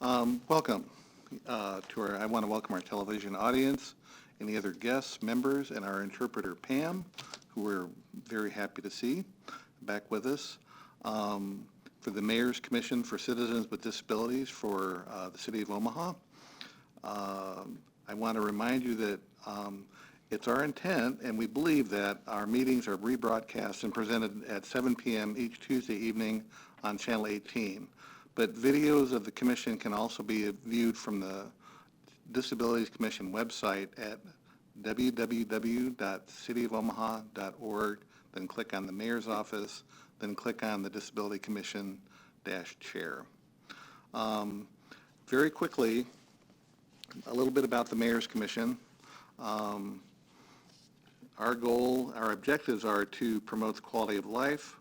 Welcome I want to welcome our television audience, any other guests, members, and our interpreter, Pam, who we're very happy to see back with us. For the Mayor's Commission for Citizens with Disabilities for the City of Omaha. I want to remind you that it's our intent, and we believe that our meetings are rebroadcast and presented at 7 p.m. each Tuesday evening on Channel 18. But videos of the Commission can also be viewed from the Disabilities Commission website at www.cityofomaha.org, then click on the Mayor's Office, then click on the Disability Commission-chair. Very quickly, a little bit about the Mayor's Commission. Our objectives are to promote the quality of life,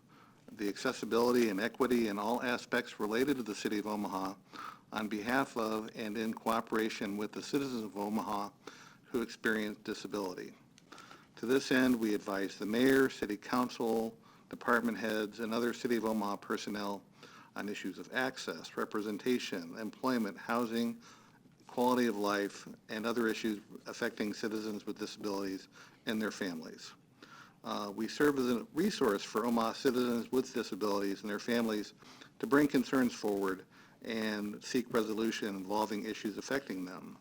the accessibility and equity in all aspects related to the City of Omaha on behalf of and in cooperation with the citizens of Omaha who experience disability. To this end, we advise the mayor, city council, department heads, and other City of Omaha personnel on issues of access, representation, employment, housing, quality of life, and other issues affecting citizens with disabilities and their families. We serve as a resource for Omaha citizens with disabilities and their families to bring concerns forward and seek resolution involving issues affecting them.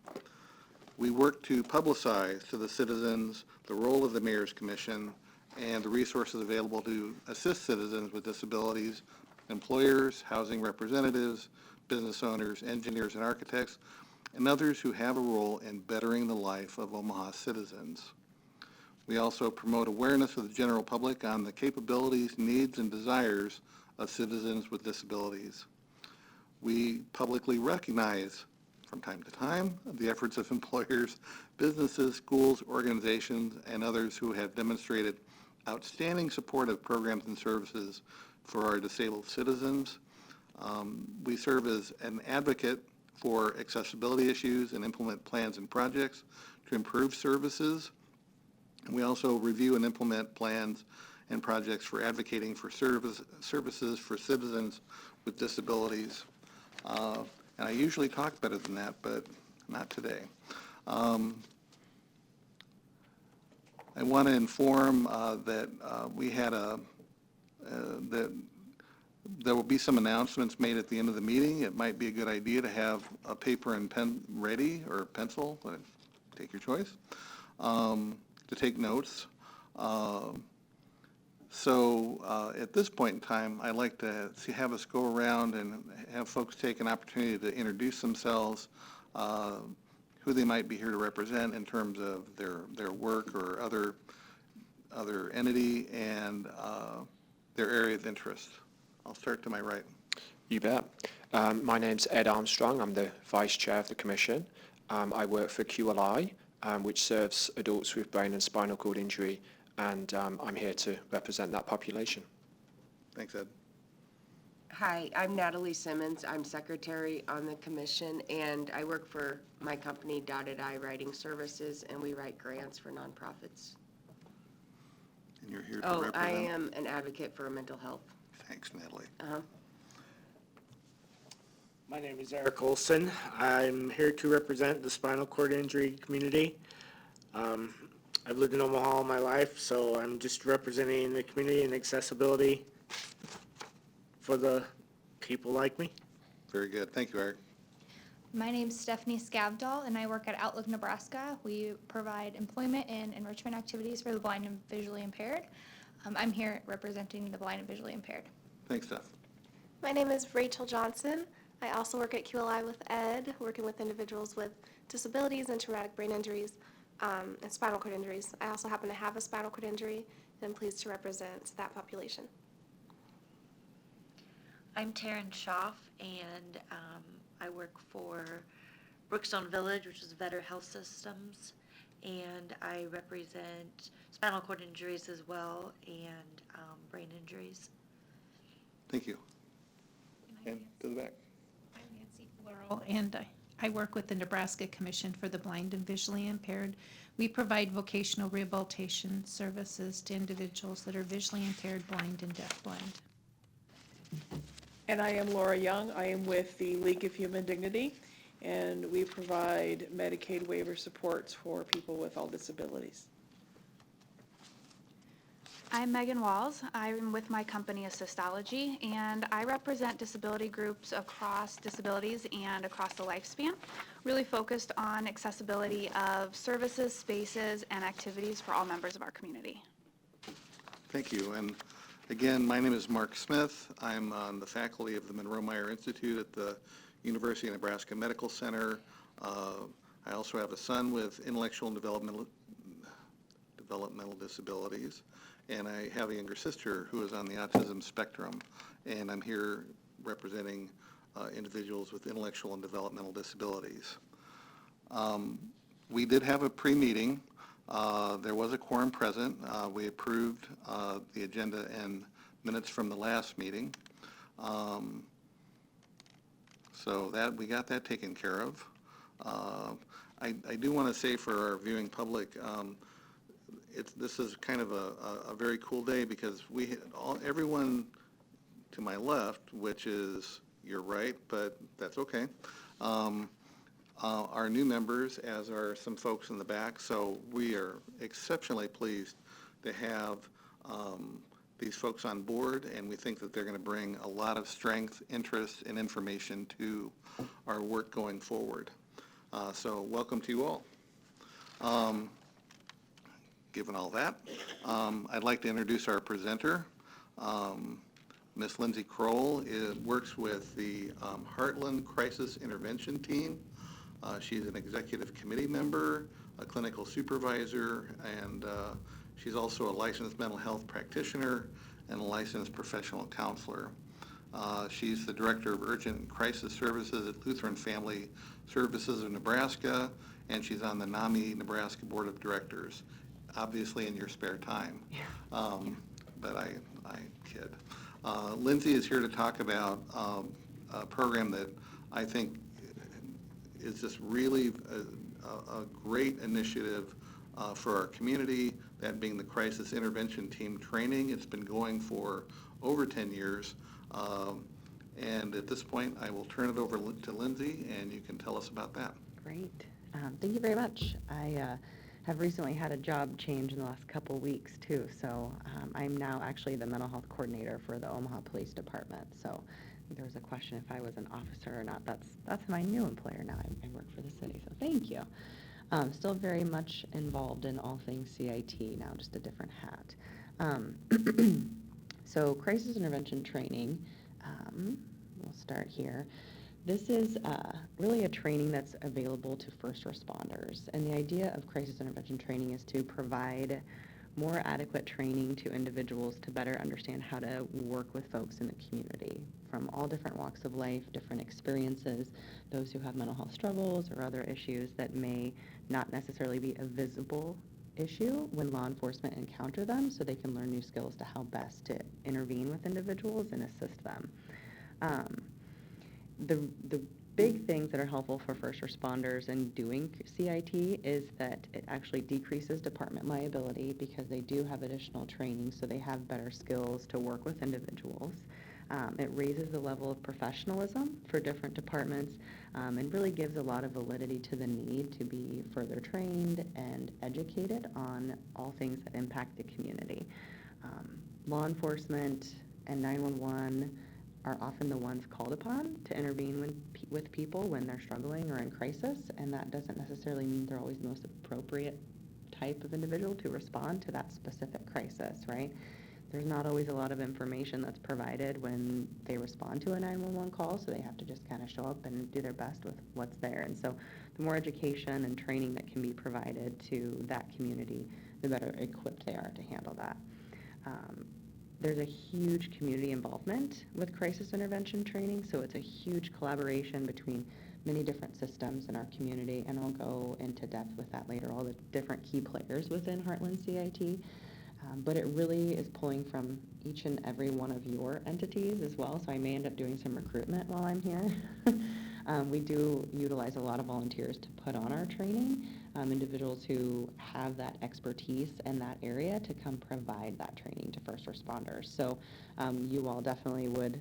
We work to publicize to the citizens the role of the Mayor's Commission and the resources available to assist citizens with disabilities, employers, housing representatives, business owners, engineers and architects, and others who have a role in bettering the life of Omaha citizens. We also promote awareness of the general public on the capabilities, needs, and desires of citizens with disabilities. We publicly recognize from time to time the efforts of employers, businesses, schools, organizations, and others who have demonstrated outstanding support of programs and services for our disabled citizens. We serve as an advocate for accessibility issues and implement plans and projects to improve services. We also review and implement plans and projects for advocating for services for citizens with disabilities. And I usually talk better than that, but not today. I want to inform that we had that there will be some announcements made at the end of the meeting. It might be a good idea to have a paper and pen ready, or a pencil, take your choice, to take notes. At this point in time, I'd like to have us go around and have folks take an opportunity to introduce themselves, who they might be here to represent in terms of their work or other entity, and their area of interest. I'll start to my right. You bet. My name's Ed Armstrong. I'm the Vice Chair of the Commission. I work for QLI, which serves adults with brain and spinal cord injury, and I'm here to represent that population. Thanks, Ed. Hi, I'm Natalie Simmons. I'm Secretary on the Commission, and I work for my company, Dotted Eye Writing Services, and we write grants for nonprofits. And you're here to represent? I am an advocate for mental health. Thanks, Natalie. My name is Eric Olson. I'm here to represent the spinal cord injury community. I've lived in Omaha all my life, so I'm just representing the community and accessibility for the people like me. Very good. Thank you, Eric. My name's Stephanie Scavdahl, and I work at Outlook, Nebraska. We provide employment and enrichment activities for the blind and visually impaired. I'm here representing the blind and visually impaired. Thanks, Steph. My name is Rachel Johnson. I also work at QLI with Ed, working with individuals with disabilities and traumatic brain injuries and spinal cord injuries. I also happen to have a spinal cord injury, and I'm pleased to represent that population. I'm Taryn Schaff, and I work for Brookstone Village, which is Vetter Health Systems, and I represent spinal cord injuries as well, and brain injuries. Thank you. And to the back. I'm Nancy Laurel, and I work with the Nebraska Commission for the Blind and Visually Impaired. We provide vocational rehabilitation services to individuals that are visually impaired, blind, and deafblind. And I am Laura Young. I am with the League of Human Dignity, and we provide Medicaid waiver supports for people with all disabilities. I'm Megan Walls. I'm with my company Assistology, and I represent disability groups across disabilities and across the lifespan, really focused on accessibility of services, spaces, and activities for all members of our community. Thank you. And again, my name is Mark Smith. I'm on the faculty of the Monroe Meyer Institute at the University of Nebraska Medical Center. I also have a son with intellectual and developmental disabilities, and I have a younger sister who is on the autism spectrum, and I'm here representing individuals with intellectual and developmental disabilities. We did have a pre-meeting. There was a quorum present. We approved the agenda and minutes from the last meeting. So that we got that taken care of. I do want to say for our viewing public, this is kind of a very cool day because everyone to my left, which is you're right, but that's okay, are new members, as are some folks in the back. So we are exceptionally pleased to have these folks on board, and we think that they're going to bring a lot of strength, interest, and information to our work going forward. So welcome to you all. Given all that, I'd like to introduce our presenter. Ms. Lindsay Kroll works with the Heartland Crisis Intervention Team. She's an executive committee member, a clinical supervisor, and she's also a licensed mental health practitioner and a licensed professional counselor. She's the Director of Urgent Crisis Services at Lutheran Family Services of Nebraska, and she's on the NAMI Nebraska Board of Directors, obviously in your spare time. But I kid. Lindsay is here to talk about a program that I think is just really a great initiative for our community, that being the Crisis Intervention Team training. It's been going for over 10 years. And at this point, I will turn it over to Lindsay, and you can tell us about that. Great. Thank you very much. I have recently had a job change in the last couple weeks, too. So I'm now actually the mental health coordinator for the Omaha Police Department. So there was a question if I was an officer or not. That's my new employer now. I work for the city, so thank you. Still very much involved in all things CIT now, just a different hat. So crisis intervention training, we'll start here. This is really a training that's available to first responders. And the idea of crisis intervention training is to provide more adequate training to individuals to better understand how to work with folks in the community from all different walks of life, different experiences, those who have mental health struggles or other issues that may not necessarily be a visible issue when law enforcement encounter them, so they can learn new skills to how best to intervene with individuals and assist them. The big things that are helpful for first responders in doing CIT is that it actually decreases department liability because they do have additional training, so they have better skills to work with individuals. It raises the level of professionalism for different departments and really gives a lot of validity to the need to be further trained and educated on all things that impact the community. Law enforcement and 911 are often the ones called upon to intervene with people when they're struggling or in crisis, and that doesn't necessarily mean they're always the most appropriate type of individual to respond to that specific crisis, right? There's not always a lot of information that's provided when they respond to a 911 call, so they have to just kind of show up and do their best with what's there. And so the more education and training that can be provided to that community, the better equipped they are to handle that. There's a huge community involvement with crisis intervention training, so it's a huge collaboration between many different systems in our community, and I'll go into depth with that later, all the different key players within Heartland CIT. But it really is pulling from each and every one of your entities as well, so I may end up doing some recruitment while I'm here. We do utilize a lot of volunteers to put on our training, individuals who have that expertise in that area to come provide that training to first responders. So you all definitely would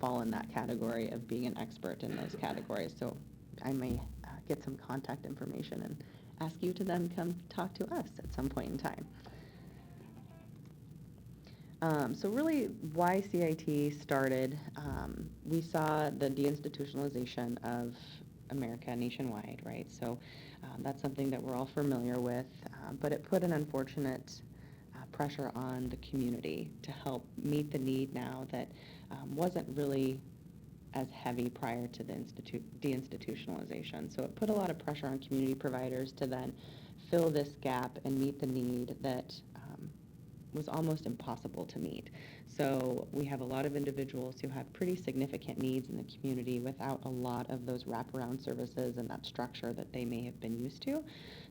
fall in that category of being an expert in those categories. So I may get some contact information and ask you to then come talk to us at some point in time. So really, why CIT started, we saw the deinstitutionalization of America nationwide, right? So that's something that we're all familiar with, but it put an unfortunate pressure on the community to help meet the need now that wasn't really as heavy prior to the deinstitutionalization. So it put a lot of pressure on community providers to then fill this gap and meet the need that was almost impossible to meet. So we have a lot of individuals who have pretty significant needs in the community without a lot of those wraparound services and that structure that they may have been used to.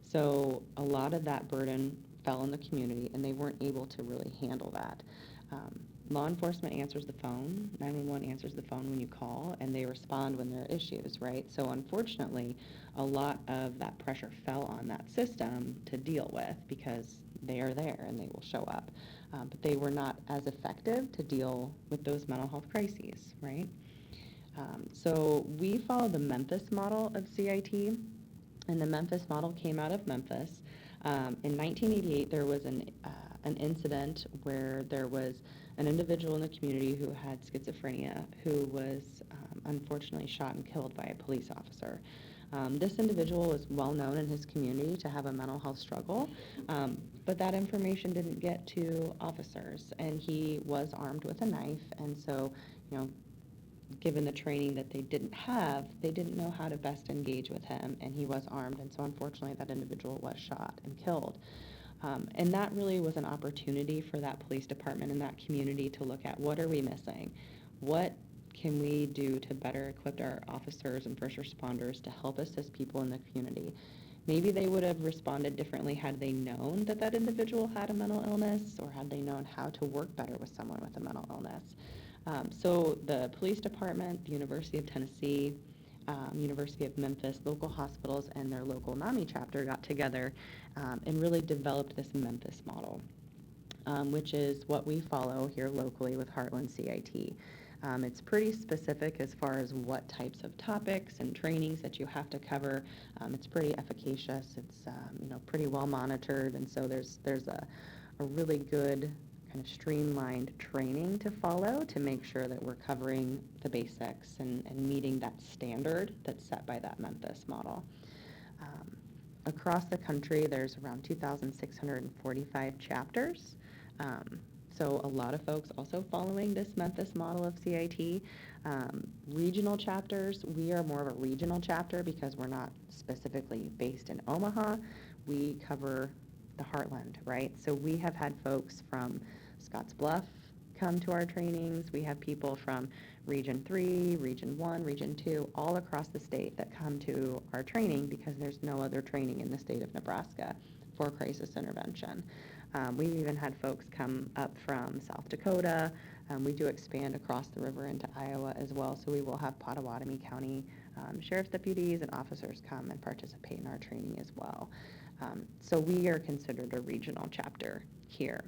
So a lot of that burden fell on the community, and they weren't able to really handle that. Law enforcement answers the phone, 911 answers the phone when you call, and they respond when there are issues, right? So unfortunately, a lot of that pressure fell on that system to deal with because they are there and they will show up. But they were not as effective to deal with those mental health crises, right? So we follow the Memphis model of CIT, and the Memphis model came out of Memphis. In 1988, there was an incident where there was an individual in the community who had schizophrenia who was unfortunately shot and killed by a police officer. This individual was well known in his community to have a mental health struggle, but that information didn't get to officers, and he was armed with a knife, and so, you know, given the training that they didn't have, they didn't know how to best engage with him, and he was armed, and so unfortunately that individual was shot and killed. And that really was an opportunity for that police department and that community to look at what are we missing? What can we do to better equip our officers and first responders to help assist people in the community? Maybe they would have responded differently had they known that that individual had a mental illness, or had they known how to work better with someone with a mental illness. So the police department, the University of Tennessee, University of Memphis, local hospitals, and their local NAMI chapter got together and really developed this Memphis model, which is what we follow here locally with Heartland CIT. It's pretty specific as far as what types of topics and trainings that you have to cover. It's pretty efficacious. It's pretty well monitored, and so there's a really good kind of streamlined training to follow to make sure that we're covering the basics and meeting that standard that's set by that Memphis model. Across the country, there's around 2,645 chapters. So a lot of folks also following this Memphis model of CIT. Regional chapters, we are more of a regional chapter because we're not specifically based in Omaha. We cover the Heartland, right? So we have had folks from Scottsbluff come to our trainings. We have people from Region 3, Region 1, Region 2, all across the state that come to our training because there's no other training in the state of Nebraska for crisis intervention. We've even had folks come up from South Dakota. We do expand across the river into Iowa as well, so we will have Pottawatomie County sheriff's deputies and officers come and participate in our training as well. So we are considered a regional chapter here.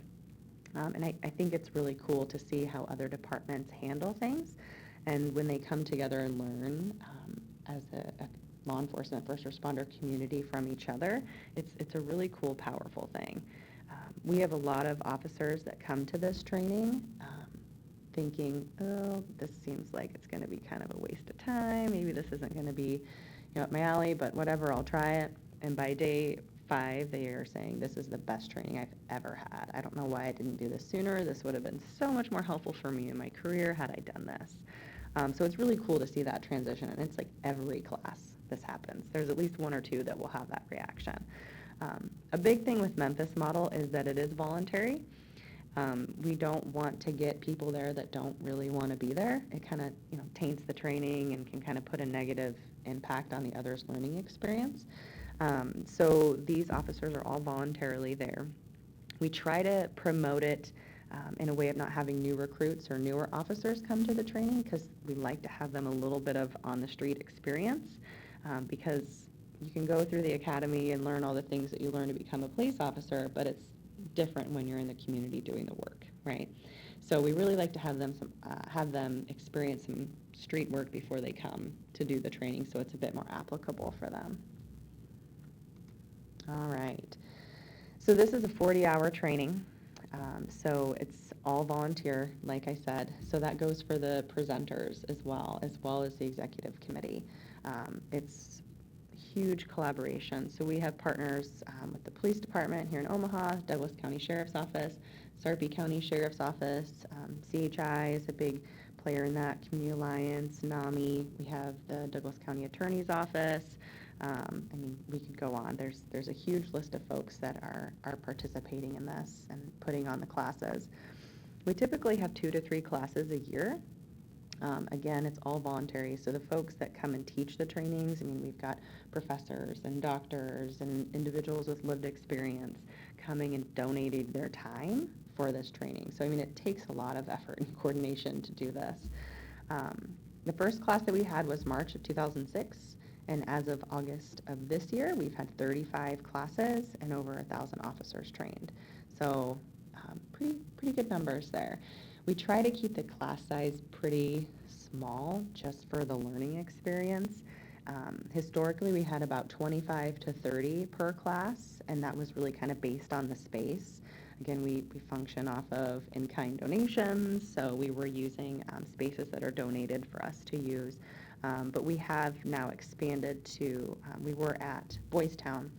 And I think it's really cool to see how other departments handle things. And when they come together and learn as a law enforcement first responder community from each other, it's a really cool, powerful thing. We have a lot of officers that come to this training thinking, oh, this seems like it's going to be kind of a waste of time. Maybe this isn't going to be up my alley, but whatever, I'll try it. And by day 5, they are saying, this is the best training I've ever had. I don't know why I didn't do this sooner. This would have been so much more helpful for me in my career had I done this. So it's really cool to see that transition, and it's like every class this happens. There's at least 1 or 2 that will have that reaction. A big thing with Memphis model is that it is voluntary. We don't want to get people there that don't really want to be there. It kind of taints the training and can kind of put a negative impact on the other's learning experience. So these officers are all voluntarily there. We try to promote it in a way of not having new recruits or newer officers come to the training because we like to have them a little bit of on-the-street experience because you can go through the academy and learn all the things that you learn to become a police officer, but it's different when you're in the community doing the work, right? So we really like to have them experience some street work before they come to do the training, so it's a bit more applicable for them. All right. So this is a 40-hour training. So it's all volunteer, like I said. So that goes for the presenters as well as the executive committee. It's huge collaboration. So we have partners with the police department here in Omaha, Douglas County Sheriff's Office, Sarpy County Sheriff's Office, CHI is a big player in that, Community Alliance, NAMI. We have the Douglas County Attorney's Office. I mean, we could go on. There's a huge list of folks that are participating in this and putting on the classes. We typically have 2 to 3 classes a year. Again, it's all voluntary, so the folks that come and teach the trainings, I mean, we've got professors and doctors and individuals with lived experience coming and donating their time for this training. So, I mean, it takes a lot of effort and coordination to do this. The first class that we had was March of 2006. And as of August of this year, we've had 35 classes and over 1,000 officers trained. So pretty good numbers there. We try to keep the class size pretty small just for the learning experience. Historically, we had about 25 to 30 per class, and that was really kind of based on the space. Again, we function off of in-kind donations, so we were using spaces that are donated for us to use. But we have now expanded to, we were at Boys Town,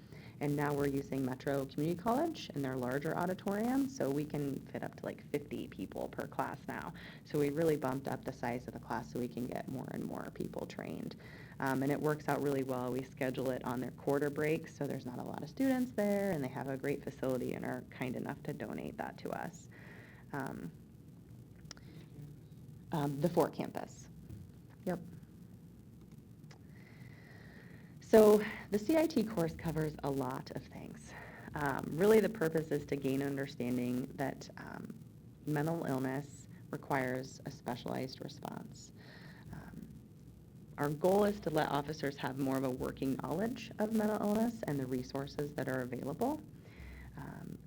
and now we're using Metro Community College in their larger auditorium, so we can fit up to like 50 people per class now. So we really bumped up the size of the class so we can get more and more people trained. And it works out really well. We schedule it on their quarter breaks, so there's not a lot of students there, and they have a great facility and are kind enough to donate that to us. The Fort campus. Yep. So the CIT course covers a lot of things. Really the purpose is to gain understanding that mental illness requires a specialized response. Our goal is to let officers have more of a working knowledge of mental illness and the resources that are available.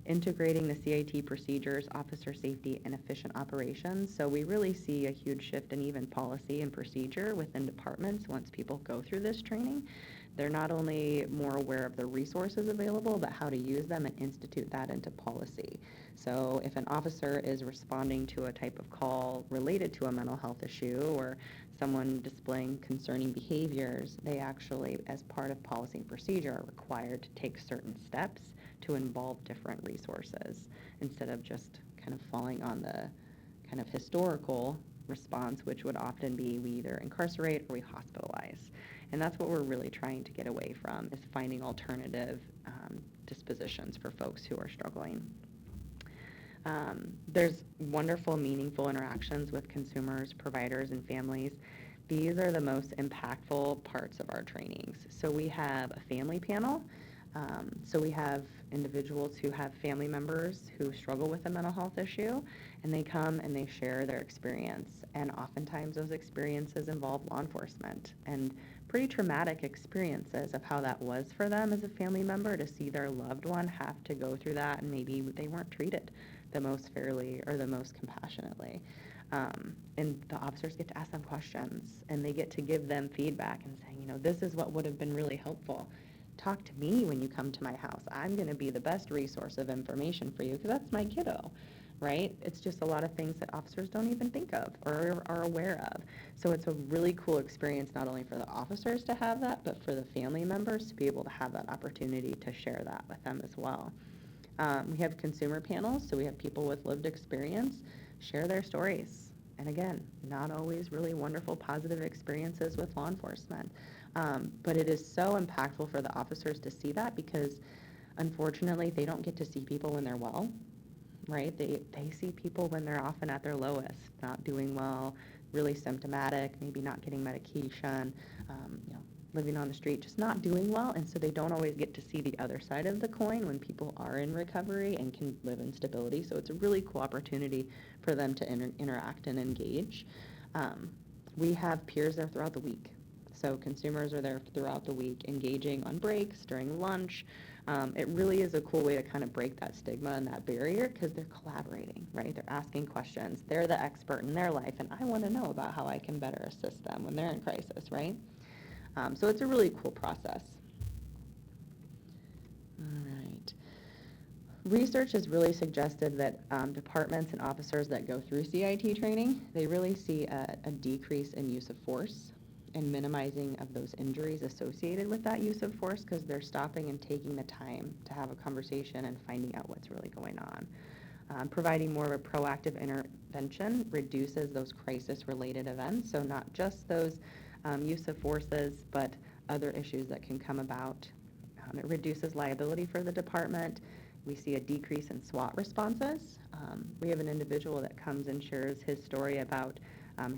Integrating the CIT procedures, officer safety, and efficient operations. So we really see a huge shift in even policy and procedure within departments once people go through this training. They're not only more aware of the resources available, but how to use them and institute that into policy. So if an officer is responding to a type of call related to a mental health issue or someone displaying concerning behaviors, they actually, as part of policy and procedure, are required to take certain steps to involve different resources instead of just kind of falling on the kind of historical response, which would often be we either incarcerate or we hospitalize. And that's what we're really trying to get away from, is finding alternative dispositions for folks who are struggling. There's wonderful, meaningful interactions with consumers, providers, and families. These are the most impactful parts of our trainings. So we have a family panel. So we have individuals who have family members who struggle with a mental health issue, and they come and they share their experience. And oftentimes those experiences involve law enforcement and pretty traumatic experiences of how that was for them as a family member to see their loved one have to go through that, and maybe they weren't treated the most fairly or the most compassionately. And the officers get to ask them questions, and they get to give them feedback and saying, you know, this is what would have been really helpful. Talk to me when you come to my house. I'm going to be the best resource of information for you because that's my kiddo, right? It's just a lot of things that officers don't even think of or are aware of. So it's a really cool experience not only for the officers to have that, but for the family members to be able to have that opportunity to share that with them as well. We have consumer panels, so we have people with lived experience share their stories. And again, not always really wonderful, positive experiences with law enforcement. But it is so impactful for the officers to see that because, unfortunately, they don't get to see people when they're well, right? They see people when they're often at their lowest, not doing well, really symptomatic, maybe not getting medication, living on the street, just not doing well. And so they don't always get to see the other side of the coin when people are in recovery and can live in stability. So it's a really cool opportunity for them to interact and engage. We have peers there throughout the week. So consumers are there throughout the week, engaging on breaks, during lunch, It really is a cool way to kind of break that stigma and that barrier because they're collaborating, right? They're asking questions. They're the expert in their life, and I want to know about how I can better assist them when they're in crisis, right? So it's a really cool process. All right. Research has really suggested that departments and officers that go through CIT training, they really see a decrease in use of force and minimizing of those injuries associated with that use of force because they're stopping and taking the time to have a conversation and finding out what's really going on. Providing more of a proactive intervention reduces those crisis-related events, so not just those use of forces, but other issues that can come about. It reduces liability for the department. We see a decrease in SWAT responses. We have an individual that comes and shares his story about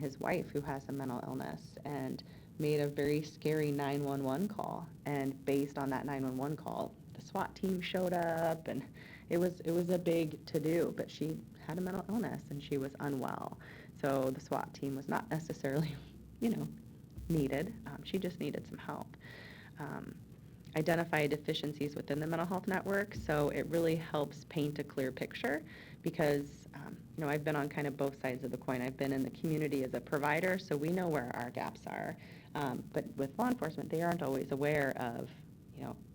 his wife who has a mental illness and made a very scary 911 call. And based on that 911 call, the SWAT team showed up, and it was a big to-do, but she had a mental illness and she was unwell. So the SWAT team was not necessarily, needed. She just needed some help. Identify deficiencies within the mental health network, so it really helps paint a clear picture because, I've been on kind of both sides of the coin. I've been in the community as a provider, so we know where our gaps are. But with law enforcement, they aren't always aware of,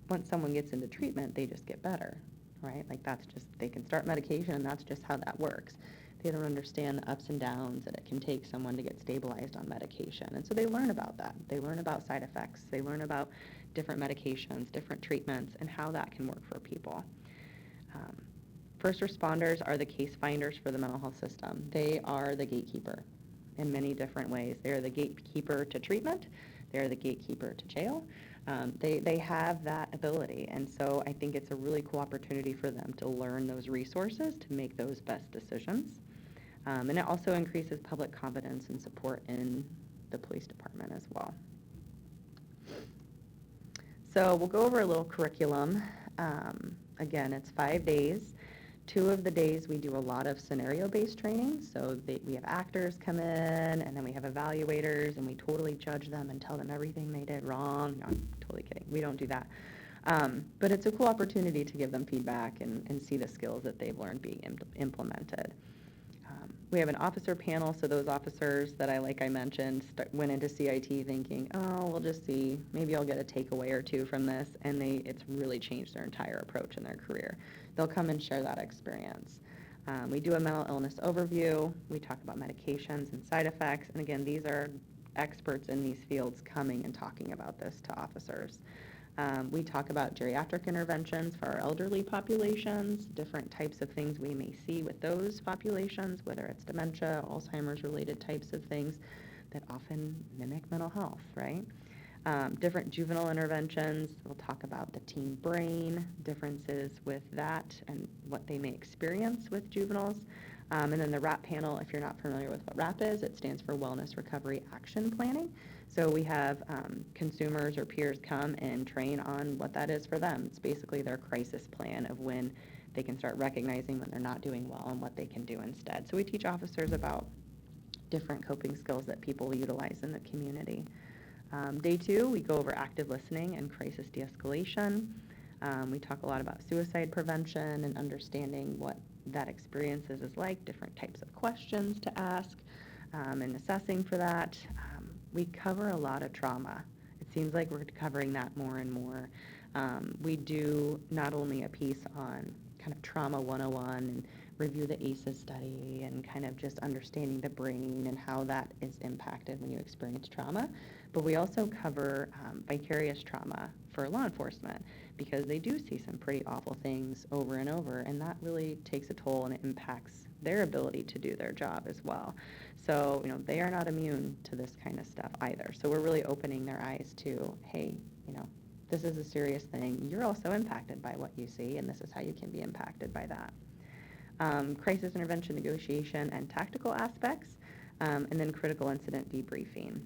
once someone gets into treatment, they just get better, right? Like that's just, they can start medication and that's just how that works. They don't understand the ups and downs that it can take someone to get stabilized on medication. And so they learn about that. They learn about side effects. They learn about different medications, different treatments, and how that can work for people. First responders are the case finders for the mental health system. They are the gatekeeper in many different ways. They are the gatekeeper to treatment. They are the gatekeeper to jail. They have that ability, and so I think it's a really cool opportunity for them to learn those resources to make those best decisions. And it also increases public confidence and support in the police department as well. So we'll go over a little curriculum. Again, it's 5 days. 2 of the days we do a lot of scenario-based training. So we have actors come in, and then we have evaluators, and we totally judge them and tell them everything they did wrong. No, I'm totally kidding. We don't do that. But it's a cool opportunity to give them feedback and see the skills that they've learned being implemented. We have an officer panel, so those officers that I mentioned, went into CIT thinking, oh, we'll just see, maybe I'll get a takeaway or 2 from this, and it's really changed their entire approach in their career. They'll come and share that experience. We do a mental illness overview. We talk about medications and side effects, and again, these are experts in these fields coming and talking about this to officers. We talk about geriatric interventions for our elderly populations, different types of things we may see with those populations, whether it's dementia, Alzheimer's-related types of things that often mimic mental health, right? Different juvenile interventions. We'll talk about the teen brain, differences with that and what they may experience with juveniles. And then the WRAP panel, if you're not familiar with what WRAP is, it stands for Wellness Recovery Action Planning. So we have consumers or peers come and train on what that is for them. It's basically their crisis plan of when they can start recognizing when they're not doing well and what they can do instead. So we teach officers about different coping skills that people utilize in the community. Day 2, we go over active listening and crisis de-escalation. We talk a lot about suicide prevention and understanding what that experience is like, different types of questions to ask, and assessing for that. We cover a lot of trauma. It seems like we're covering that more and more. We do not only a piece on kind of trauma 101 and review the ACEs study and kind of just understanding the brain and how that is impacted when you experience trauma, but we also cover vicarious trauma for law enforcement because they do see some pretty awful things over and over, and that really takes a toll and it impacts their ability to do their job as well. So, they are not immune to this kind of stuff either. So we're really opening their eyes to, hey, this is a serious thing. You're also impacted by what you see, and this is how you can be impacted by that. Crisis intervention negotiation and tactical aspects, and then critical incident debriefing,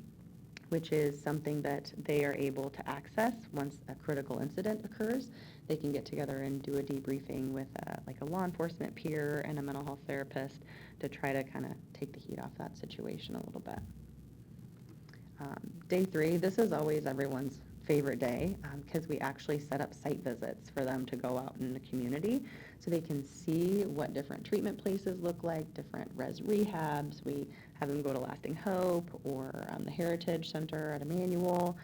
which is something that they are able to access once a critical incident occurs. They can get together and do a debriefing with a law enforcement peer and a mental health therapist to try to kind of take the heat off that situation a little bit. Day 3, this is always everyone's favorite day because we actually set up site visits for them to go out in the community so they can see what different treatment places look like, different res rehabs. We have them go to Lasting Hope or the Heritage Center at Emmanuel.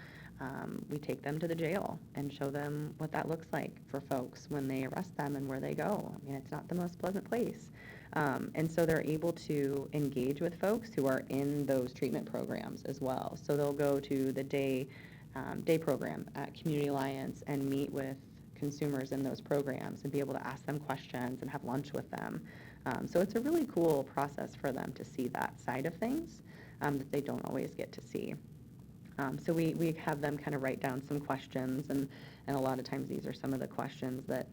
We take them to the jail and show them what that looks like for folks when they arrest them and where they go. I mean, it's not the most pleasant place. And so they're able to engage with folks who are in those treatment programs as well. So they'll go to the day program at Community Alliance and meet with consumers in those programs and be able to ask them questions and have lunch with them. So it's a really cool process for them to see that side of things that they don't always get to see. So we have them kind of write down some questions, and a lot of times these are some of the questions that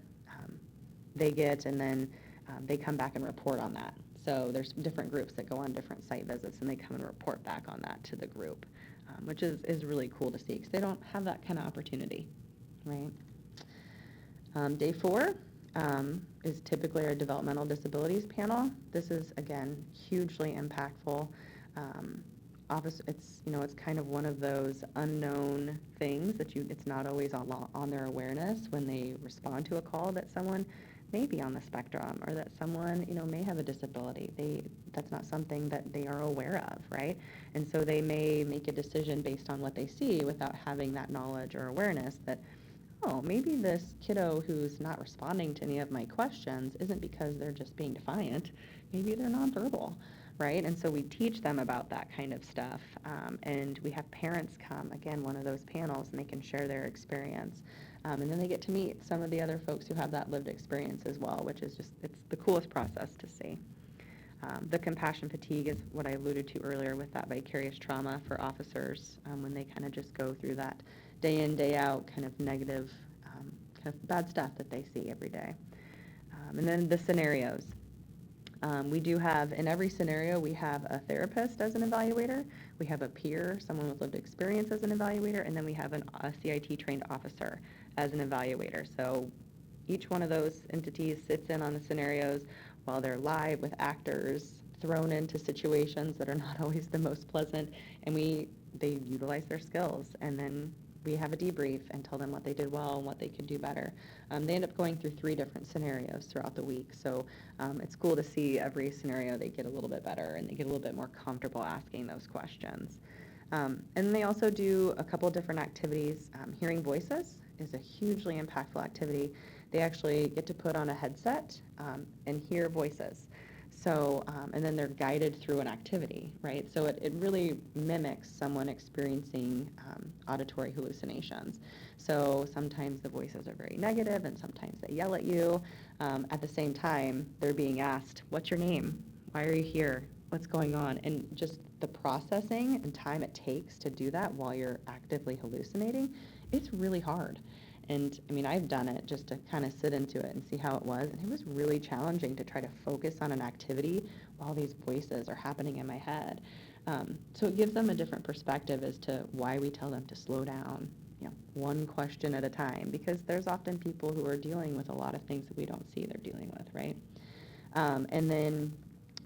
they get, and then they come back and report on that. So there's different groups that go on different site visits, and they come and report back on that to the group, which is really cool to see because they don't have that kind of opportunity, right? Day 4 is typically our developmental disabilities panel. This is, again, hugely impactful. It's kind of one of those unknown things that it's not always on their awareness when they respond to a call that someone may be on the spectrum or that someone, may have a disability. That's not something that they are aware of, right? And so they may make a decision based on what they see without having that knowledge or awareness that, oh, maybe this kiddo who's not responding to any of my questions isn't because they're just being defiant. Maybe they're nonverbal, right? And so we teach them about that kind of stuff. And we have parents come, again, one of those panels, and they can share their experience. And then they get to meet some of the other folks who have that lived experience as well, which is it's the coolest process to see. The compassion fatigue is what I alluded to earlier with that vicarious trauma for officers when they kind of just go through that day in, day out kind of negative, kind of bad stuff that they see every day. And then the scenarios. We do have, in every scenario, we have a therapist as an evaluator, we have a peer, someone with lived experience as an evaluator, and then we have a CIT trained officer as an evaluator. So each one of those entities sits in on the scenarios while they're live with actors thrown into situations that are not always the most pleasant, and they utilize their skills, and then we have a debrief and tell them what they did well and what they could do better. They end up going through 3 different scenarios throughout the week, so it's cool to see every scenario they get a little bit better and they get a little bit more comfortable asking those questions. And they also do a couple different activities. Hearing voices is a hugely impactful activity. They actually get to put on a headset and hear voices. So, and then they're guided through an activity, right? So it really mimics someone experiencing auditory hallucinations. So sometimes the voices are very negative and sometimes they yell at you. At the same time, they're being asked, what's your name? Why are you here? What's going on? And just the processing and time it takes to do that while you're actively hallucinating, it's really hard. And I mean, I've done it just to kind of sit into it and see how it was. And it was really challenging to try to focus on an activity while these voices are happening in my head. So it gives them a different perspective as to why we tell them to slow down, one question at a time, because there's often people who are dealing with a lot of things that we don't see they're dealing with, right? And then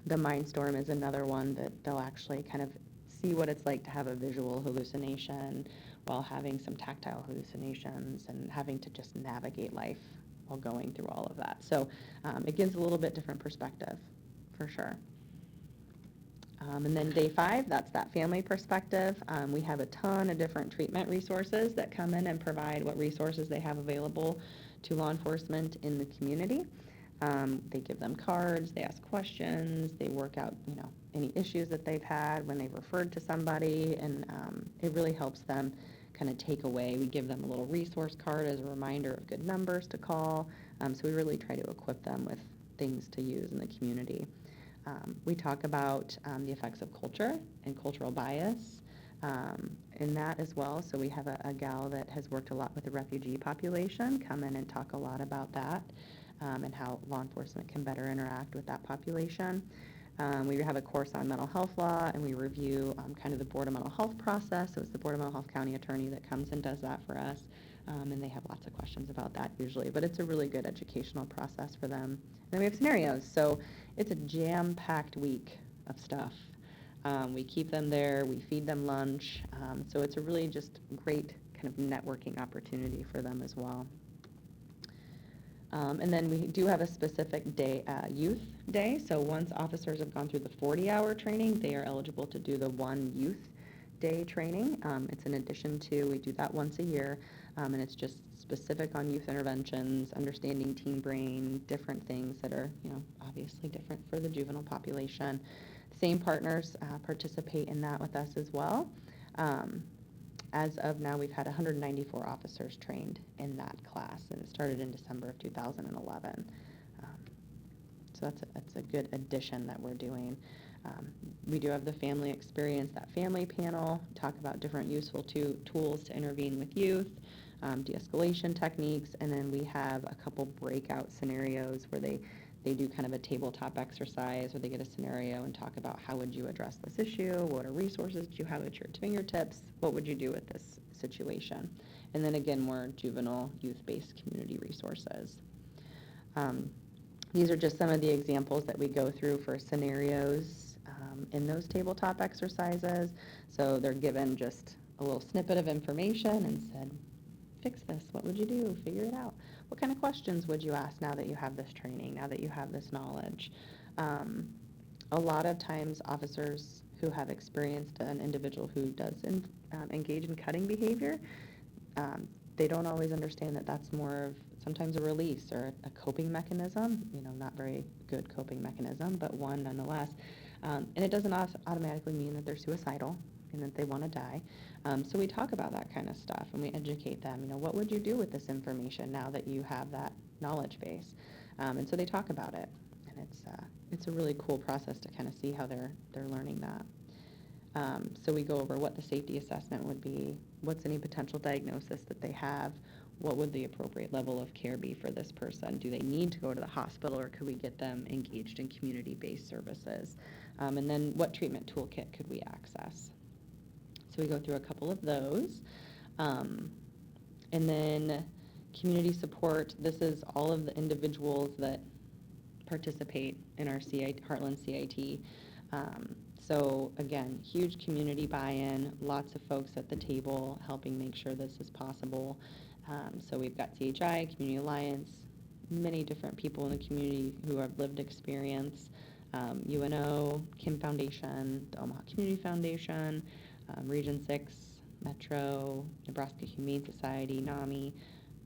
the Mindstorm is another one that they'll actually kind of see what it's like to have a visual hallucination while having some tactile hallucinations and having to just navigate life while going through all of that. So it gives a little bit different perspective, for sure. And then day 5, that's that family perspective. We have a ton of different treatment resources that come in and provide what resources they have available to law enforcement in the community. They give them cards, they ask questions, they work out, any issues that they've had when they've referred to somebody, and it really helps them kind of take away. We give them a little resource card as a reminder of good numbers to call, so we really try to equip them with things to use in the community. We talk about the effects of culture and cultural bias in that as well. So we have a gal that has worked a lot with the refugee population come in and talk a lot about that and how law enforcement can better interact with that population. We have a course on mental health law, and we review kind of the Board of Mental Health process. So it's the Board of Mental Health County Attorney that comes and does that for us, and they have lots of questions about that usually, but it's a really good educational process for them. And then we have scenarios, so it's a jam-packed week of stuff. We keep them there, we feed them lunch, so it's a really just great kind of networking opportunity for them as well. And then we do have a specific day, youth day. So once officers have gone through the 40-hour training, they are eligible to do the one youth day training. It's in addition to, we do that once a year, and it's just specific on youth interventions, understanding teen brain, different things that are, obviously different for the juvenile population. Same partners participate in that with us as well. As of now, we've had 194 officers trained in that class, and it started in December of 2011. So that's a good addition that we're doing. We do have the family experience, that family panel, talk about different useful tools to intervene with youth, de-escalation techniques, and then we have a couple breakout scenarios where they do kind of a tabletop exercise where they get a scenario and talk about how would you address this issue, what are resources do you have at your fingertips, what would you do with this situation, and then again more juvenile youth-based community resources. These are just some of the examples that we go through for scenarios in those tabletop exercises. So they're given just a little snippet of information and said, fix this, what would you do, figure it out. What kind of questions would you ask now that you have this training, now that you have this knowledge? A lot of times officers who have experienced an individual who does engage in cutting behavior, they don't always understand that that's more of sometimes a release or a coping mechanism, not very good coping mechanism, but one nonetheless. And it doesn't automatically mean that they're suicidal and that they want to die. So we talk about that kind of stuff and we educate them, what would you do with this information now that you have that knowledge base? And so they talk about it, and it's a really cool process to kind of see how they're learning that. So we go over what the safety assessment would be, what's any potential diagnosis that they have, what would the appropriate level of care be for this person? Do they need to go to the hospital, or could we get them engaged in community-based services? And then what treatment toolkit could we access? So we go through a couple of those. And then community support, this is all of the individuals that participate in our Heartland CIT. So again, huge community buy-in, lots of folks at the table helping make sure this is possible. So we've got CHI, Community Alliance, many different people in the community who have lived experience, UNO, Kim Foundation, the Omaha Community Foundation, Region 6, Metro, Nebraska Humane Society, NAMI,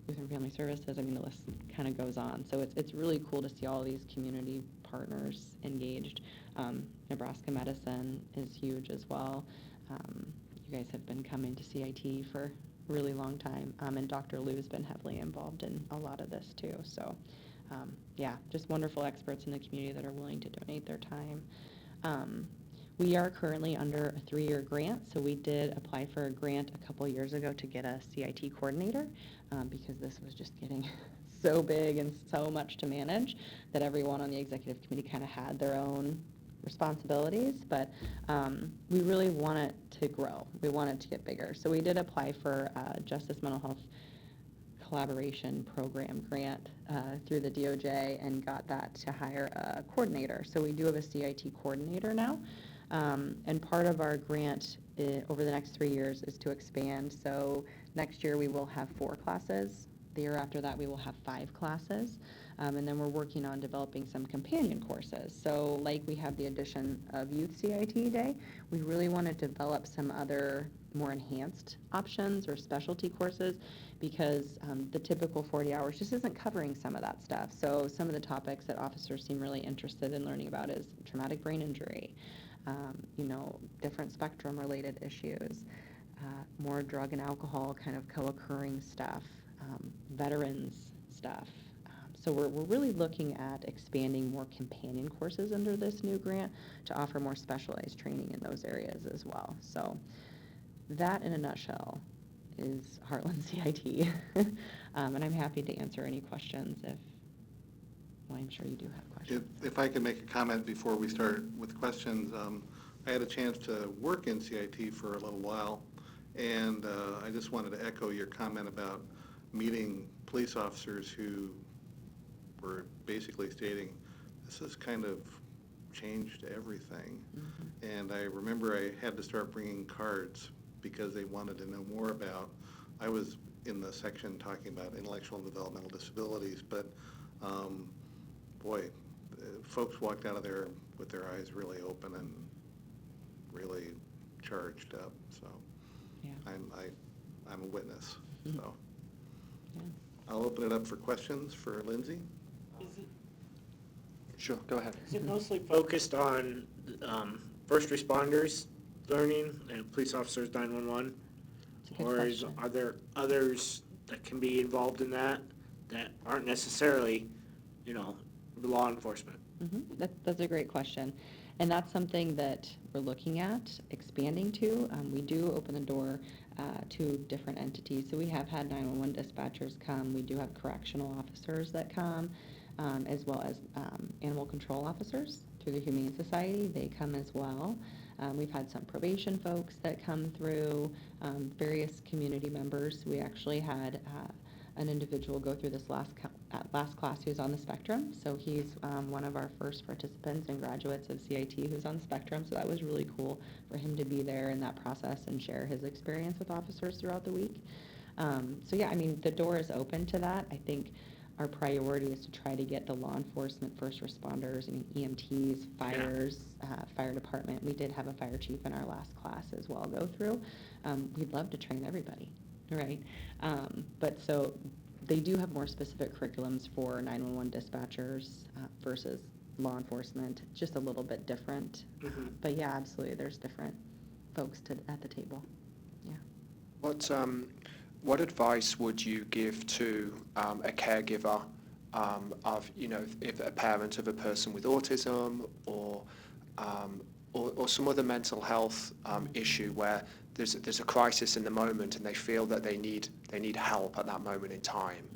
Youth and Family Services. I mean, the list kind of goes on. So it's really cool to see all these community partners engaged. Nebraska Medicine is huge as well. You guys have been coming to CIT for a really long time, and Dr. Lou's been heavily involved in a lot of this too. So yeah, just wonderful experts in the community that are willing to donate their time. We are currently under a 3-year grant, so we did apply for a grant a couple years ago to get a CIT coordinator because this was just getting so big and so much to manage that everyone on the executive committee kind of had their own responsibilities, but we really want it to grow. We want it to get bigger. So we did apply for Justice Mental Health Collaboration Program grant through the DOJ and got that to hire a coordinator. So we do have a CIT coordinator now. And part of our grant over the next 3 years is to expand. So next year we will have 4 classes. The year after that we will have 5 classes. And then we're working on developing some companion courses. So like we have the addition of Youth CIT Day, we really want to develop some other more enhanced options or specialty courses because the typical 40 hours just isn't covering some of that stuff. So some of the topics that officers seem really interested in learning about is traumatic brain injury, different spectrum related issues, more drug and alcohol kind of co-occurring stuff, veterans stuff. So we're really looking at expanding more companion courses under this new grant to offer more specialized training in those areas as well. So that in a nutshell is Heartland CIT. And I'm happy to answer any questions I'm sure you do have questions. If I could make a comment before we start with questions, I had a chance to work in CIT for a little while, and I just wanted to echo your comment about meeting police officers who were basically stating, this has kind of changed everything. Mm-hmm. And I remember I had to start bringing cards because they wanted to know more about I was in the section talking about intellectual and developmental disabilities, but boy, folks walked out of there with their eyes really open and really charged up. So Yeah. I'm a witness. Mhm. So Yeah. I'll open it up for questions for Lindsay. Sure, go ahead. Is it mostly focused on first responders learning and police officers 911? It's a good Or question. are there others that can be involved in that aren't necessarily, law enforcement? That's a great question. And that's something that we're looking at expanding to. We do open the door to different entities. So we have had 911 dispatchers come. We do have correctional officers that come, as well as animal control officers through the Humane Society. They come as well. We've had some probation folks that come through, various community members. We actually had an individual go through this last class who's on the spectrum. So he's one of our first participants and graduates of CIT who's on the spectrum. So that was really cool for him to be there in that process and share his experience with officers throughout the week. So yeah, I mean, the door is open to that. I think our priority is to try to get the law enforcement, first responders, EMTs, fires, fire department. We did have a fire chief in our last class as well go through. We'd love to train everybody, right? But so they do have more specific curriculums for 911 dispatchers versus law enforcement, just a little bit different. Mm-hmm. But yeah, absolutely, there's different folks at the table. Yeah. What advice would you give to a caregiver of, if a parent of a person with autism or some other mental health issue where there's a crisis in the moment and they feel that they need help at that moment in time?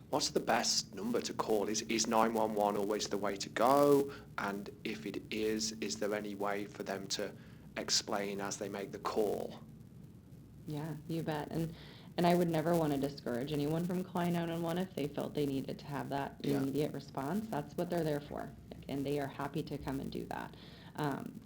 What's the best number to call? Is 911 always the way to go? And if it is there any way for them to explain as they make the call? Yeah, you bet. And I would never want to discourage anyone from calling 911 if they felt they needed to have that immediate response. That's what they're there for, and they are happy to come and do that.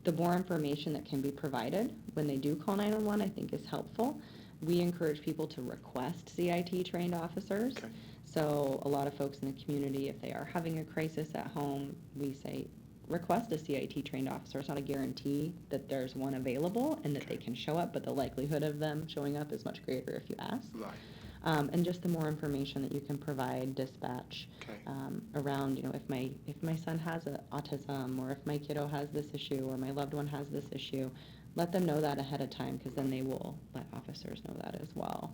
The more information that can be provided when they do call 911, I think is helpful. We encourage people to request CIT trained officers. Okay. So a lot of folks in the community, if they are having a crisis at home, we say, request a CIT trained officer. It's not a guarantee that there's one available and that they can show up, but the likelihood of them showing up is much greater if you ask. Right. And just the more information that you can provide dispatch around, if my son has autism, or if my kiddo has this issue, or my loved one has this issue, let them know that ahead of time, because then they will let officers know that as well.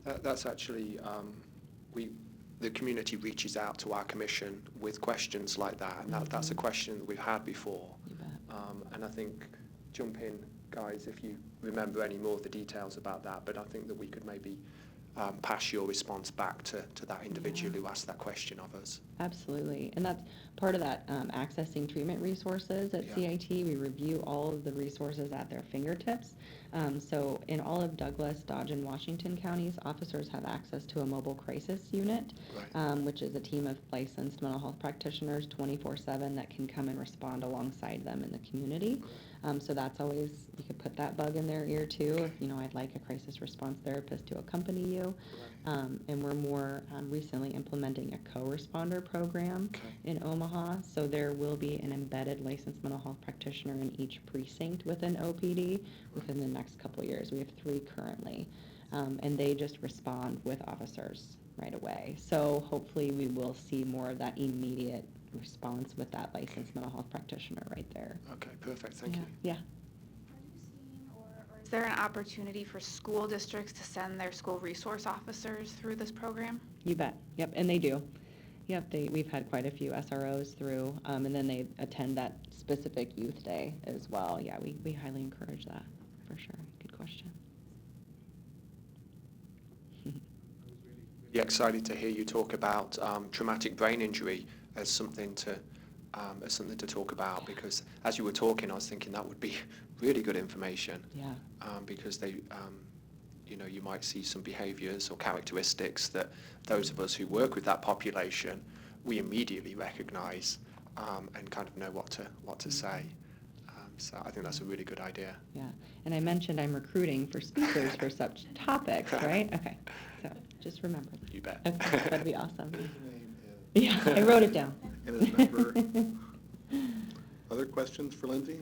That's actually, the community reaches out to our commission with questions like that, and that's a question that we've had before. You bet. And I think, jump in, guys, if you remember any more of the details about that, but I think that we could maybe pass your response back to that individual who asked that question of us. Absolutely, and that's part of that, accessing treatment resources at CIT. We review all of the resources at their fingertips. So in all of Douglas, Dodge, and Washington counties, officers have access to a mobile crisis unit, which is a team of licensed mental health practitioners 24/7 that can come and respond alongside them in the community. So that's always, you could put that bug in their ear too, if, I'd like a crisis response therapist to accompany you. And we're more recently implementing a co-responder program in Omaha. So there will be an embedded licensed mental health practitioner in each precinct within OPD within the next couple of years. We have 3 currently. And they just respond with officers right away. So hopefully we will see more of that immediate response with that licensed mental health practitioner right there. Okay, perfect, thank you. Yeah. Is there an opportunity for school districts to send their school resource officers through this program? You bet. Yep, and they do. Yep, we've had quite a few SROs through, and then they attend that specific youth day as well. Yeah, we highly encourage that, for sure. Good question. Really excited to hear you talk about traumatic brain injury as something to talk about, because as you were talking, I was thinking that would be really good information. Yeah. Because they, you might see some behaviours or characteristics that those of us who work with that population, we immediately recognise and kind of know what to say. So I think that's a really good idea. Yeah, and I mentioned I'm recruiting for speakers for such topics, right? Okay, so just remember that. You bet. Okay, that'd be awesome. His name is- Yeah, I wrote it down. And his number. Other questions for Lindsay?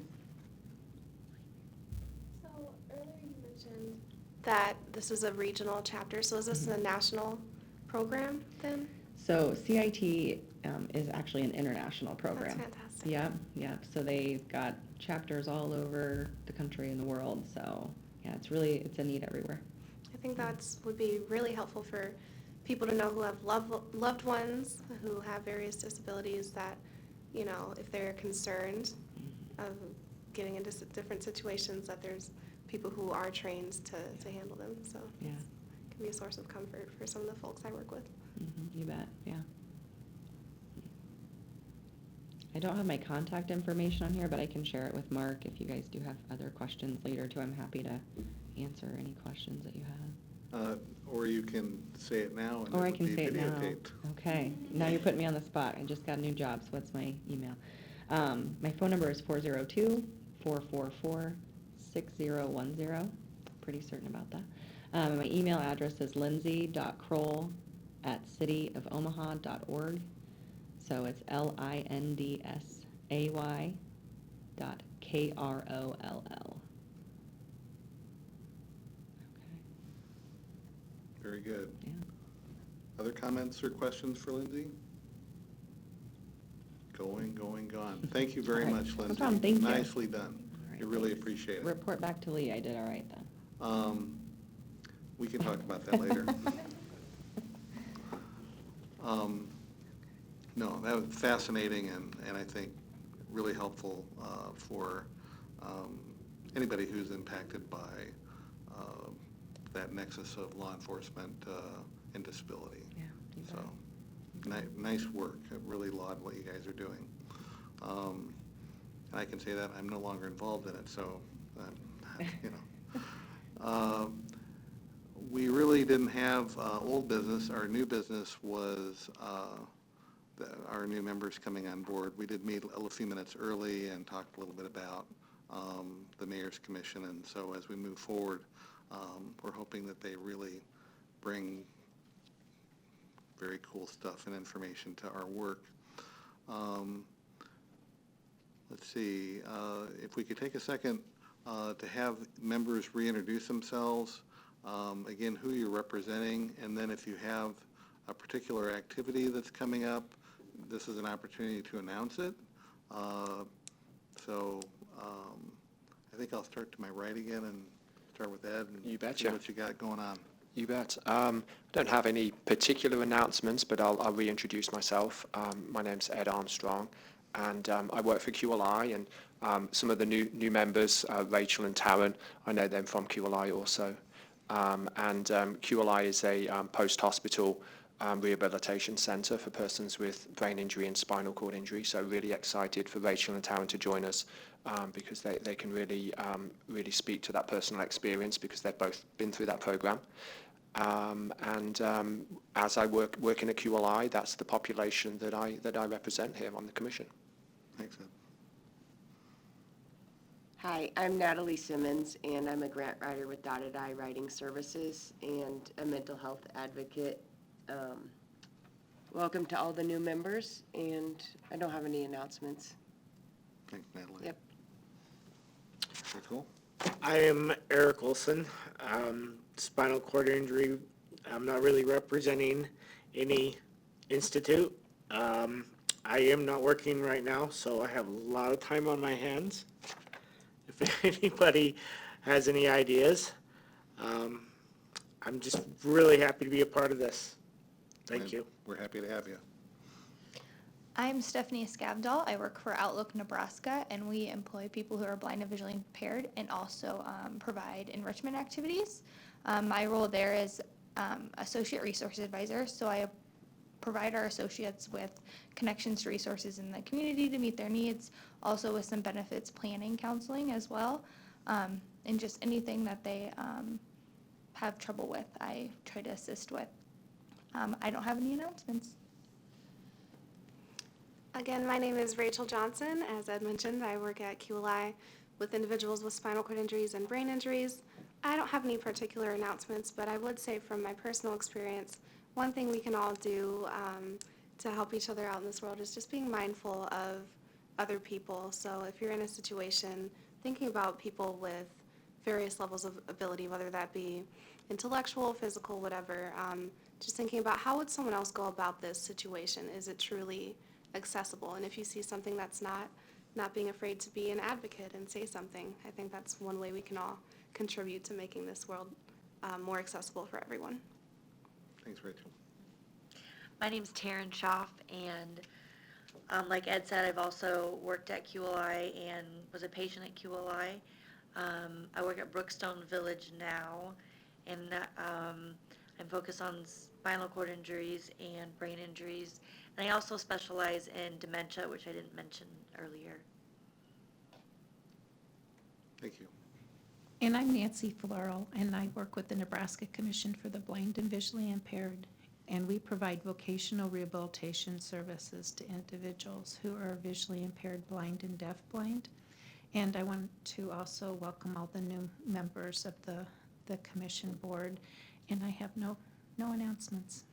So earlier you mentioned that this was a regional chapter, so is this a national program then? So CIT is actually an international program. That's fantastic. Yep, yep, so they've got chapters all over the country and the world, so, yeah, it's a need everywhere. I think would be really helpful for people to know who have loved ones who have various disabilities that, you know, if they're concerned of getting into different situations, that there's people who are trained to handle them, so. Yeah. It can be a source of comfort for some of the folks I work with. You bet, yeah. I don't have my contact information on here, but I can share it with Mark if you guys do have other questions later too. I'm happy to answer any questions that you have. Or you can say it now and it Or I would can be say it now. videotaped. Okay, now you're putting me on the spot. I just got a new job, so what's my email? My phone number is 402-444-6010. Pretty certain about that. My email address is lindsay.kroll@cityofomaha.org. So it's LINDSAY.KROLL. Very good. Yeah. Other comments or questions for Lindsay? Going, gone. Thank you very All right. much, No Lindsay. problem. Thank you. Nicely done. All right, I really thanks. appreciate it. Report back to Lee. I did all right then. We can talk about that later. No, that was fascinating and I think really helpful for anybody who's impacted by that nexus of law enforcement and disability. Yeah, you So, bet. nice work. I really laud what you guys are doing. And I can say that I'm no longer involved in it, so, you know. We really didn't have old business. Our new business was our new members coming on board. We did meet a few minutes early and talked a little bit about the Mayor's Commission, and so as we move forward, we're hoping that they really bring very cool stuff and information to our work. Let's see, if we could take a second to have members reintroduce themselves, again, who you're representing, and then if you have a particular activity that's coming up, this is an opportunity to announce it. So I think I'll start to my right again and start with Ed and You see betcha. what you got going on. You bet. I don't have any particular announcements, but I'll reintroduce myself. My name's Ed Armstrong, and I work for QLI, and some of the new members, Rachel and Taryn, I know them from QLI also. And QLI is a post-hospital rehabilitation centre for persons with brain injury and spinal cord injury, so really excited for Rachel and Taryn to join us because they can really speak to that personal experience because they've both been through that programme. As I working at QLI, that's the population that I represent here on the commission. Thanks, Ed. Hi, I'm Natalie Simmons, and I'm a grant writer with Dotted Eye Writing Services and a mental health advocate. Welcome to all the new members, and I don't have any announcements. Thanks, Natalie. Yep. Very cool. I am Eric Olson, spinal cord injury. I'm not really representing any institute. I am not working right now, so I have a lot of time on my hands. If anybody has any ideas, I'm just really happy to be a part of this. Thank And you. We're happy to have you. I'm Stephanie Skavdahl. I work for Outlook Nebraska, and we employ people who are blind and visually impaired and also provide enrichment activities. My role there is Associate Resource Advisor, so I provide our associates with connections to resources in the community to meet their needs, also with some benefits planning counseling as well, and just anything that they have trouble with, I try to assist with. I don't have any announcements. Again, my name is Rachel Johnson. As Ed mentioned, I work at QLI with individuals with spinal cord injuries and brain injuries. I don't have any particular announcements, but I would say from my personal experience, one thing we can all do to help each other out in this world is just being mindful of other people. So if you're in a situation, thinking about people with various levels of ability, whether that be intellectual, physical, whatever, just thinking about how would someone else go about this situation? Is it truly accessible? And if you see something that's not being afraid to be an advocate and say something. I think that's one way we can all contribute to making this world more accessible for everyone. Thanks, Rachel. My name's Taryn Schaff, and like Ed said, I've also worked at QLI and was a patient at QLI. I work at Brookstone Village now, and I'm focused on spinal cord injuries and brain injuries. And I also specialize in dementia, which I didn't mention earlier. Thank you. And I'm Nancy Floral, and I work with the Nebraska Commission for the Blind and Visually Impaired, and we provide vocational rehabilitation services to individuals who are visually impaired, blind, and deafblind. And I want to also welcome all the new members of the commission board, and I have no announcements.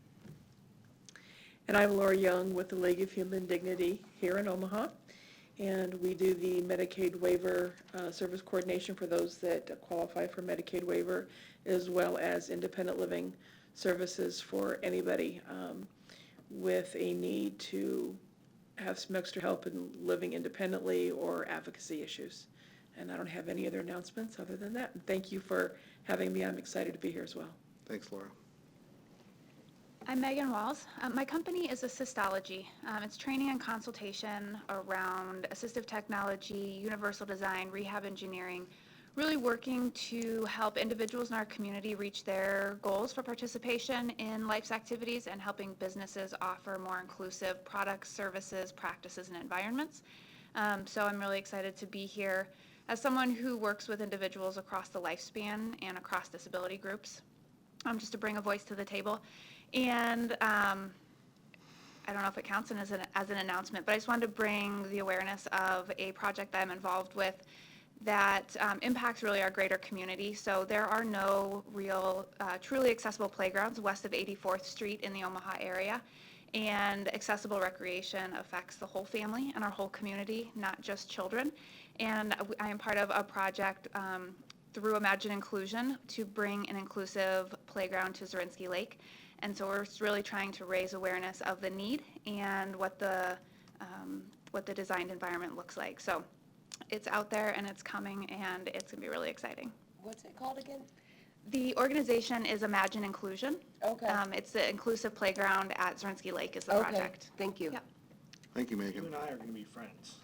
And I'm Laura Young with the League of Human Dignity here in Omaha. And we do the Medicaid waiver service coordination for those that qualify for Medicaid waiver, as well as independent living services for anybody with a need to have some extra help in living independently or advocacy issues. And I don't have any other announcements other than that. And thank you for having me. I'm excited to be here as well. Thanks, Laura. I'm Megan Walls. My company is Assistology. It's training and consultation around assistive technology, universal design, rehab engineering, really working to help individuals in our community reach their goals for participation in life's activities and helping businesses offer more inclusive products, services, practices, and environments. So I'm really excited to be here as someone who works with individuals across the lifespan and across disability groups, just to bring a voice to the table. And I don't know if it counts as an announcement, but I just wanted to bring the awareness of a project that I'm involved with that impacts really our greater community. So there are no real truly accessible playgrounds west of 84th Street in the Omaha area. And accessible recreation affects the whole family and our whole community, not just children. And I am part of a project through Imagine Inclusion to bring an inclusive playground to Zorinsky Lake. And so we're really trying to raise awareness of the need and what the designed environment looks like. So it's out there and it's coming and it's going to be really exciting. What's it called again? The organization is Imagine Inclusion. Okay. It's the inclusive playground at Zorinsky Lake is the Okay, project. thank you. Yep. Thank you, You Megan. and I are going to be friends.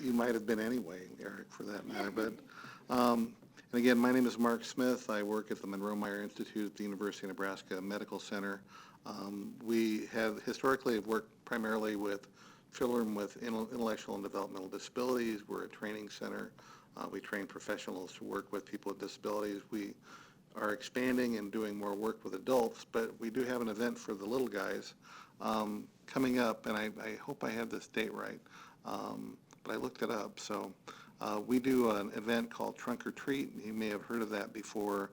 You might have been anyway, Eric, for that matter. But, and again, my name is Mark Smith. I work at the Monroe-Meyer Institute at the University of Nebraska Medical Center. We have historically worked primarily with children with intellectual and developmental disabilities. We're a training center. We train professionals to work with people with disabilities. We are expanding and doing more work with adults, but we do have an event for the little guys coming up, and I hope I have this date right, but I looked it up. So we do an event called Trunk or Treat. You may have heard of that before.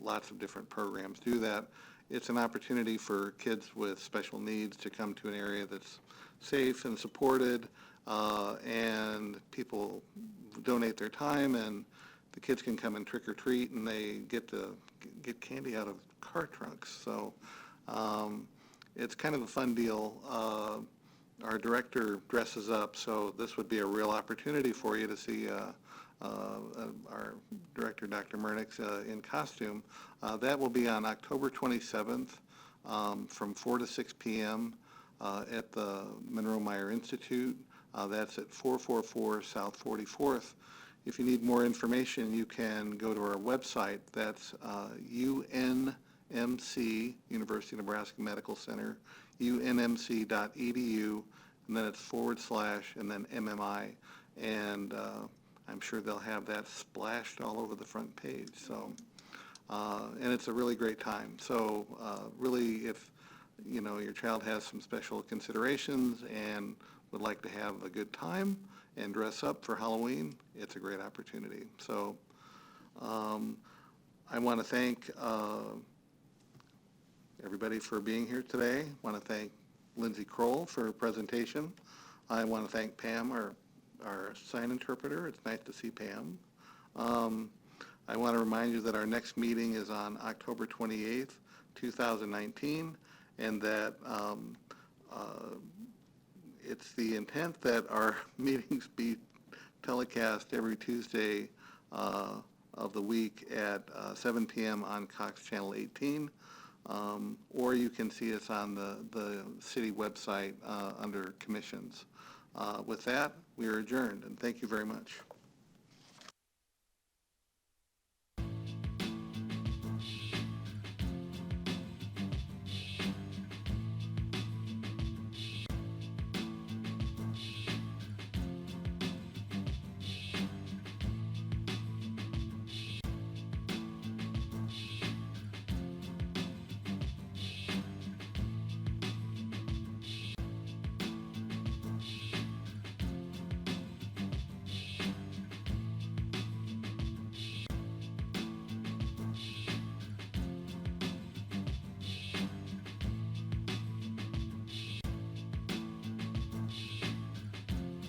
Lots of different programs do that. It's an opportunity for kids with special needs to come to an area that's safe and supported, and people donate their time, and the kids can come and trick or treat, and they get to get candy out of car trunks. So it's kind of a fun deal. Our director dresses up, so this would be a real opportunity for you to see our director, Dr. Murnix, in costume. That will be on October 27th from 4 to 6 p.m. At the Monroe-Meyer Institute. That's at 444 South 44th. If you need more information, you can go to our website. That's UNMC, University of Nebraska Medical Center, unmc.edu, and then it's / and then MMI. And I'm sure they'll have that splashed all over the front page. So, and it's a really great time. So really, if your child has some special considerations and would like to have a good time and dress up for Halloween, it's a great opportunity. So I want to thank everybody for being here today. I want to thank Lindsay Kroll for her presentation. I want to thank Pam, our sign interpreter. It's nice to see Pam. I want to remind you that our next meeting is on October 28th, 2019, and that it's the intent that our meetings be telecast every Tuesday of the week at 7 p.m. on Cox Channel 18, or you can see us on the city website under commissions. With that, we are adjourned, and thank you very much.